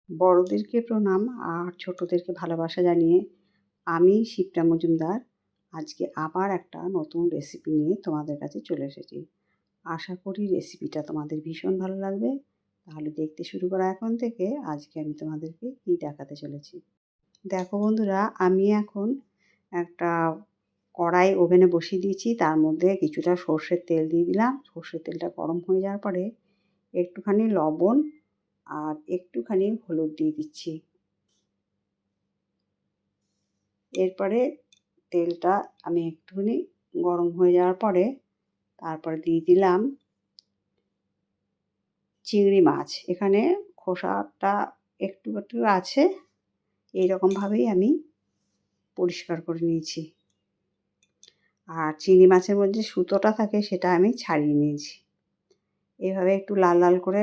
বড়দেরকে প্রণাম আর ছোটদেরকে ভালোবাসা জানিয়ে আমি শিপ্রা মজুমদার আজকে আবার একটা নতুন রেসিপি নিয়ে তোমাদের কাছে চলে এসেছি। আশা করি রেসিপিটা তোমাদের ভীষণ ভালো লাগবে। তাহলে দেখতে শুরু করা এখন থেকে। আজকে আমি তোমাদেরকে কী দেখাতে চলেছি। দেখো বন্ধুরা, আমি এখন একটা কড়াই ওভেনে বসিয়ে দিয়েছি। তার মধ্যে কিছুটা সর্ষের তেল দিয়ে দিলাম। সর্ষের তেলটা গরম হয়ে যাওয়ার পরে একটুখানি লবণ আর একটুখানি হলুদ দিয়ে দিচ্ছি। এরপরে তেলটা আমি একটুখানি গরম হয়ে যাওয়ার পরে তারপরে দিয়ে দিলাম চিংড়ি মাছ। এখানে খোসাটা একটু একটু আছে, এইরকমভাবেই আমি পরিষ্কার করে নিয়েছি। আর চিংড়ি মাছের মধ্যে সুতোটা থাকে সেটা আমি ছাড়িয়ে নিয়েছি। এভাবে একটু লাল লাল করে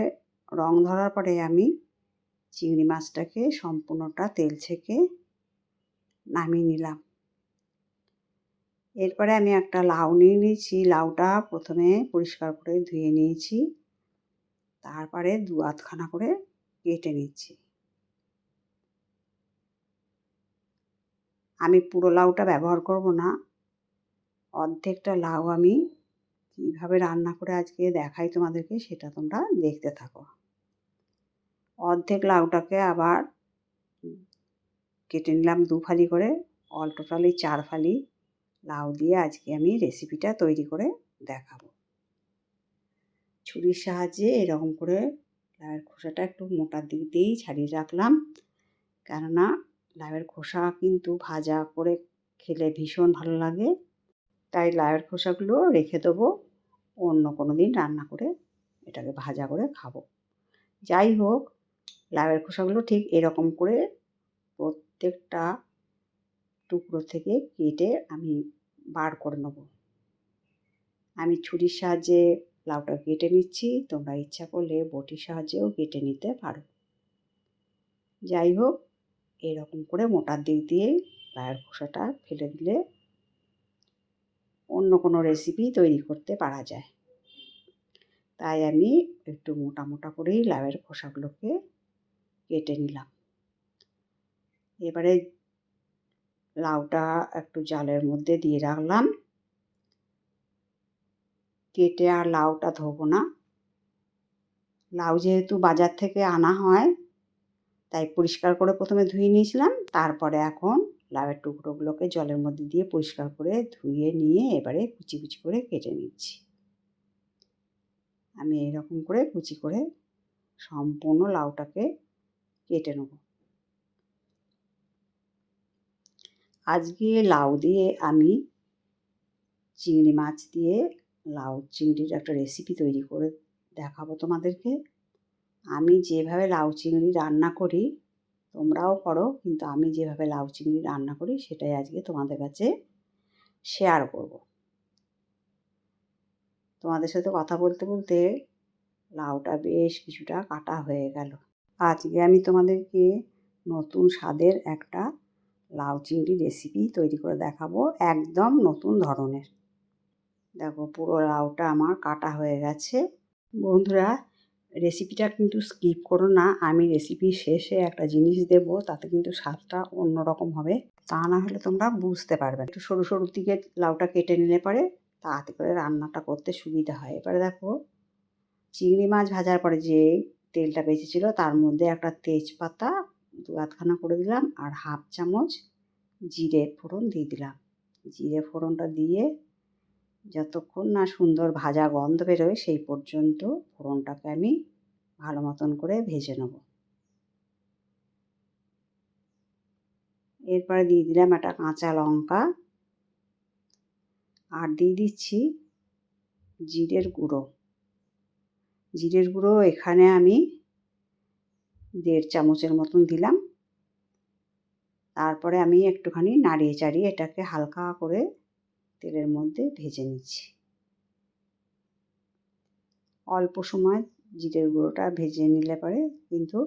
রং ধরার পরে আমি চিংড়ি মাছটাকে সম্পূর্ণটা তেল ছেঁকে নামিয়ে নিলাম। এরপরে আমি একটা লাউ নিয়ে নিয়েছি। লাউটা প্রথমে পরিষ্কার করে ধুয়ে নিয়েছি, তারপরে দু আধখানা করে কেটে নিচ্ছি। আমি পুরো লাউটা ব্যবহার করব না, অর্ধেকটা লাউ আমি কীভাবে রান্না করে আজকে দেখাই তোমাদেরকে, সেটা তোমরা দেখতে থাকো। অর্ধেক লাউটাকে আবার কেটে নিলাম দু ফালি করে। অল টোটালি 4 ফালি লাউ দিয়ে আজকে আমি রেসিপিটা তৈরি করে দেখাবো। ছুরির সাহায্যে এরকম করে লাউয়ের খোসাটা একটু মোটার দিক দিয়েই ছাড়িয়ে রাখলাম, কেননা লাউয়ের খোসা কিন্তু ভাজা করে খেলে ভীষণ ভালো লাগে। তাই লাউয়ের খোসাগুলো রেখে দেবো, অন্য কোনো দিন রান্না করে এটাকে ভাজা করে খাবো। যাই হোক, লাউয়ের খোসাগুলো ঠিক এরকম করে প্রত্যেকটা টুকরো থেকে কেটে আমি বার করে নেব। আমি ছুরির সাহায্যে লাউটা কেটে নিচ্ছি, তোমরা ইচ্ছা করলে বটির সাহায্যেও কেটে নিতে পারো। যাই হোক, এরকম করে মোটার দিক দিয়ে লাউয়ের খোসাটা ফেলে দিলে অন্য কোনো রেসিপি তৈরি করতে পারা যায়। তাই আমি একটু মোটা মোটা করেই লাউয়ের খোসাগুলোকে কেটে নিলাম। এবারে লাউটা একটু জালের মধ্যে দিয়ে রাখলাম। কেটে আর লাউটা ধোবো না। লাউ যেহেতু বাজার থেকে আনা হয়, তাই পরিষ্কার করে প্রথমে ধুয়ে নিয়েছিলাম। তারপরে এখন লাউয়ের টুকরোগুলোকে জলের মধ্যে দিয়ে পরিষ্কার করে ধুয়ে নিয়ে এবারে কুচি কুচি করে কেটে নিচ্ছি। আমি এইরকম করে কুচি করে সম্পূর্ণ লাউটাকে কেটে নেব। আজকে লাউ দিয়ে আমি চিংড়ি মাছ দিয়ে লাউ চিংড়ির একটা রেসিপি তৈরি করে দেখাবো তোমাদেরকে। আমি যেভাবে লাউ চিংড়ি রান্না করি তোমরাও করো, কিন্তু আমি যেভাবে লাউ চিংড়ি রান্না করি সেটাই আজকে তোমাদের কাছে শেয়ার করব। তোমাদের সাথে কথা বলতে বলতে লাউটা বেশ কিছুটা কাটা হয়ে গেল। আজকে আমি তোমাদেরকে নতুন স্বাদের একটা লাউ চিংড়ি রেসিপি তৈরি করে দেখাবো, একদম নতুন ধরনের। দেখো, পুরো লাউটা আমার কাটা হয়ে গেছে। বন্ধুরা, রেসিপিটা কিন্তু স্কিপ করো না। আমি রেসিপির শেষে একটা জিনিস দেব, তাতে কিন্তু স্বাদটা অন্যরকম হবে, তা না হলে তোমরা বুঝতে পারবে। একটু সরু সরু দিকে লাউটা কেটে নিলে পরে তাতে করে রান্নাটা করতে সুবিধা হয়। এবারে দেখো, চিংড়ি মাছ ভাজার পরে যে তেলটা বেঁচেছিলো তার মধ্যে একটা তেজপাতা দু আধখানা করে দিলাম, আর হাফ চামচ জিরে ফোড়ন দিয়ে দিলাম। জিরে ফোড়নটা দিয়ে যতক্ষণ না সুন্দর ভাজা গন্ধ বেরোয় সেই পর্যন্ত ফোড়নটাকে আমি ভালো মতন করে ভেজে নেব। এরপরে দিয়ে দিলাম একটা কাঁচা লঙ্কা, আর দিয়ে দিচ্ছি জিরের গুঁড়ো। জিরের গুঁড়ো এখানে আমি 1.5 চামচের মতন দিলাম। তারপরে আমি একটুখানি নাড়িয়ে চাড়িয়ে এটাকে হালকা করে তেলের মধ্যে ভেজে নিচ্ছি। অল্প সময় জিরের গুঁড়োটা ভেজে নিলে পরে কিন্তু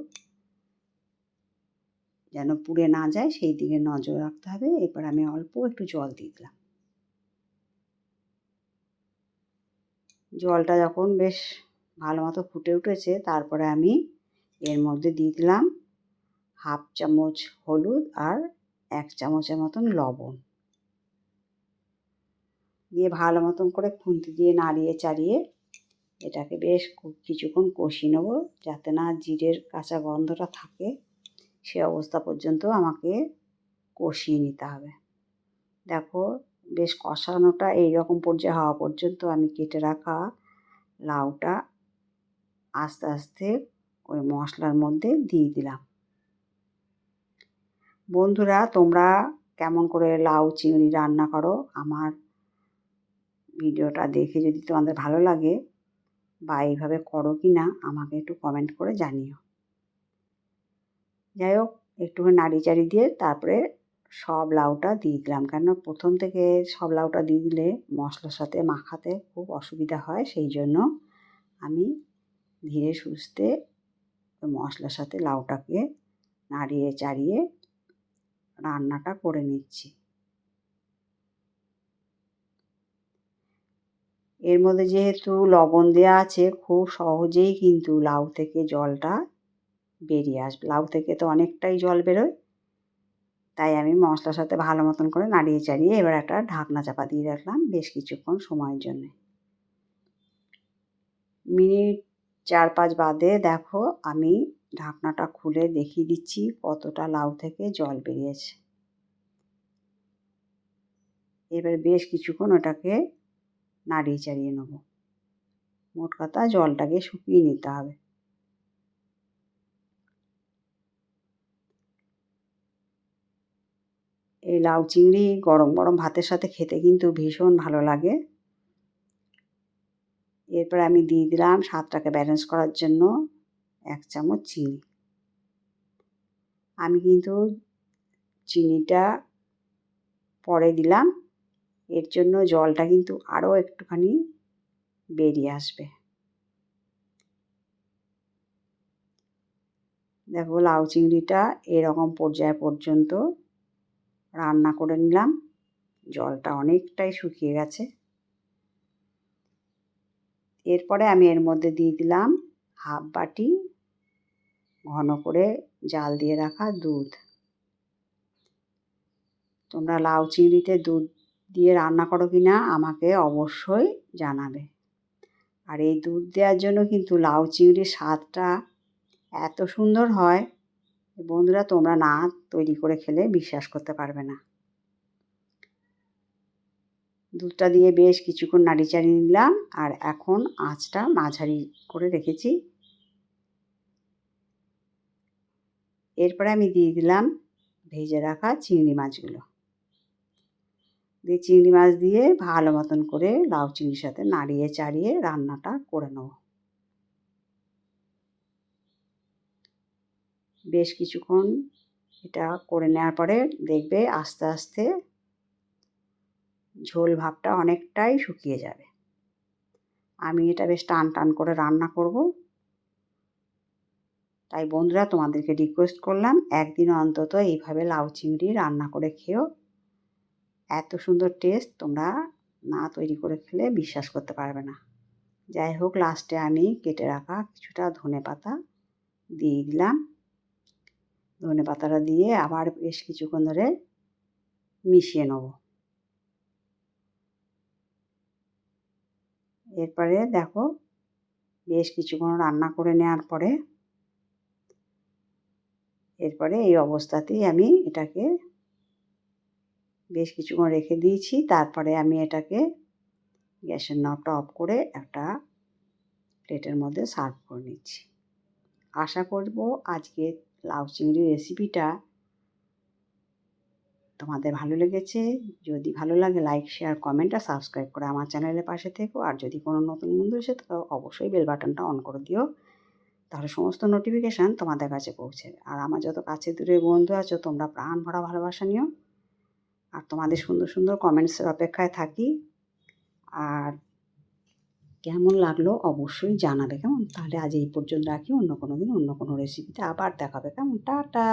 যেন পুড়ে না যায় সেই দিকে নজর রাখতে হবে। এরপর আমি অল্প একটু জল দিয়ে দিলাম। জলটা যখন বেশ ভালো মতো ফুটে উঠেছে তারপরে আমি এর মধ্যে দিয়ে দিলাম হাফ চামচ হলুদ আর 1 চামচের মতন লবণ দিয়ে ভালো মতন করে খুন্তি দিয়ে নাড়িয়ে চাড়িয়ে এটাকে বেশ কিছুক্ষণ কষিয়ে নেব, যাতে না জিরের কাঁচা গন্ধটা থাকে। সে অবস্থা পর্যন্ত আমাকে কষিয়ে নিতে হবে। দেখো বেশ কষানোটা এইরকম পর্যায়ে হওয়া পর্যন্ত আমি কেটে রাখা লাউটা আস্তে আস্তে ওই মশলার মধ্যে দিয়ে দিলাম। বন্ধুরা, তোমরা কেমন করে লাউ চিংড়ি রান্না করো, আমার ভিডিওটা দেখে যদি তোমাদের ভালো লাগে বা এইভাবে করো কি না আমাকে একটু কমেন্ট করে জানিও। যাই হোক, একটুখানি নাড়ি চাড়ি দিয়ে তারপরে সব লাউটা দিয়ে দিলাম, কেননা প্রথম থেকে সব লাউটা দিয়ে দিলে মশলার সাথে মাখাতে খুব অসুবিধা হয়। সেই জন্য আমি ধীরে সুস্থে মশলার সাথে লাউটাকে নাড়িয়ে চাড়িয়ে রান্নাটা করে নিচ্ছি। এর মধ্যে যেহেতু লবণ দেওয়া আছে, খুব সহজেই কিন্তু লাউ থেকে জলটা বেরিয়ে আসবে। লাউ থেকে তো অনেকটাই জল বেরোয়, তাই আমি মশলার সাথে ভালো মতন করে নাড়িয়ে চাড়িয়ে এবার একটা ঢাকনা চাপা দিয়ে রাখলাম বেশ কিছুক্ষণ সময়ের জন্যে। মিনিট 4-5 বাদে দেখো আমি ঢাকনাটা খুলে দেখিয়ে দিচ্ছি কতটা লাউ থেকে জল বেরিয়েছে। এবার বেশ কিছুক্ষণ ওটাকে নাড়িয়ে চাড়িয়ে নেব। মোট কথা জলটাকে শুকিয়ে নিতে হবে। এই লাউ চিংড়ি গরম গরম ভাতের সাথে খেতে কিন্তু ভীষণ ভালো লাগে। এরপর আমি দিয়ে দিলাম স্বাদটাকে ব্যালেন্স করার জন্য 1 চামচ চিনি। আমি কিন্তু চিনিটা পরে দিলাম, এর জন্য জলটা কিন্তু আরও একটুখানি বেরিয়ে আসবে। দেখো লাউ চিংড়িটা এরকম পর্যায় পর্যন্ত রান্না করে নিলাম, জলটা অনেকটাই শুকিয়ে গেছে। এরপরে আমি এর মধ্যে দিয়ে দিলাম হাফ বাটি ঘন করে জাল দিয়ে রাখা দুধ। তোমরা লাউ চিংড়িতে দুধ দিয়ে রান্না করো কি না আমাকে অবশ্যই জানাবে। আর এই দুধ দেওয়ার জন্য কিন্তু লাউ চিংড়ির স্বাদটা এত সুন্দর হয়, বন্ধুরা তোমরা না তৈরি করে খেলে বিশ্বাস করতে পারবে না। দুধটা দিয়ে বেশ কিছুক্ষণ নাড়ি চাড়িয়ে নিলাম, আর এখন আঁচটা মাঝারি করে রেখেছি। এরপরে আমি দিয়ে দিলাম ভেজে রাখা চিংড়ি মাছগুলো। দিয়ে চিংড়ি মাছ দিয়ে ভালো মতন করে লাউ চিংড়ির সাথে নাড়িয়ে চাড়িয়ে রান্নাটা করে নেব। বেশ কিছুক্ষণ এটা করে নেওয়ার পরে দেখবে আস্তে আস্তে ঝোল ভাবটা অনেকটাই শুকিয়ে যাবে। আমি এটা বেশ টান টান করে রান্না করব, তাই বন্ধুরা তোমাদেরকে রিকোয়েস্ট করলাম একদিন অন্তত এইভাবে লাউ চিংড়ি রান্না করে খেও। এত সুন্দর টেস্ট তোমরা না তৈরি করে খেলে বিশ্বাস করতে পারবে না। যাই হোক, লাস্টে আমি কেটে রাখা কিছুটা ধনেপাতা দিয়ে দিলাম। ধনেপাতাটা দিয়ে আবার বেশ কিছুক্ষণ ধরে মিশিয়ে নেব। এরপরে দেখো বেশ কিছুক্ষণ রান্না করে নেওয়ার পরে এরপরে এই অবস্থাতেই আমি এটাকে বেশ কিছুক্ষণ রেখে দিয়েছি। তারপরে আমি এটাকে গ্যাসের নবটা অফ করে একটা প্লেটের মধ্যে সার্ভ করে নিচ্ছি। আশা করব আজকে লাউ চিংড়ির রেসিপিটা তোমাদের ভালো লেগেছে। যদি ভালো লাগে লাইক, শেয়ার, কমেন্ট আর সাবস্ক্রাইব করে আমার চ্যানেলের পাশে থেকো। আর যদি কোনো নতুন বন্ধু এসে থাকো অবশ্যই বেল বাটনটা অন করে দিও, তাহলে সমস্ত নোটিফিকেশান তোমাদের কাছে পৌঁছাবে। আর আমার যত কাছে দূরে বন্ধু আছো তোমরা প্রাণ ভরা ভালোবাসা নিও, আর তোমাদের সুন্দর সুন্দর কমেন্টসের অপেক্ষায় থাকি। আর কেমন লাগলো অবশ্যই জানাবে, কেমন? তাহলে আজ এই পর্যন্ত রাখি, অন্য কোনো দিন অন্য কোনো রেসিপিতে আবার দেখাবে, কেমন? টাটা।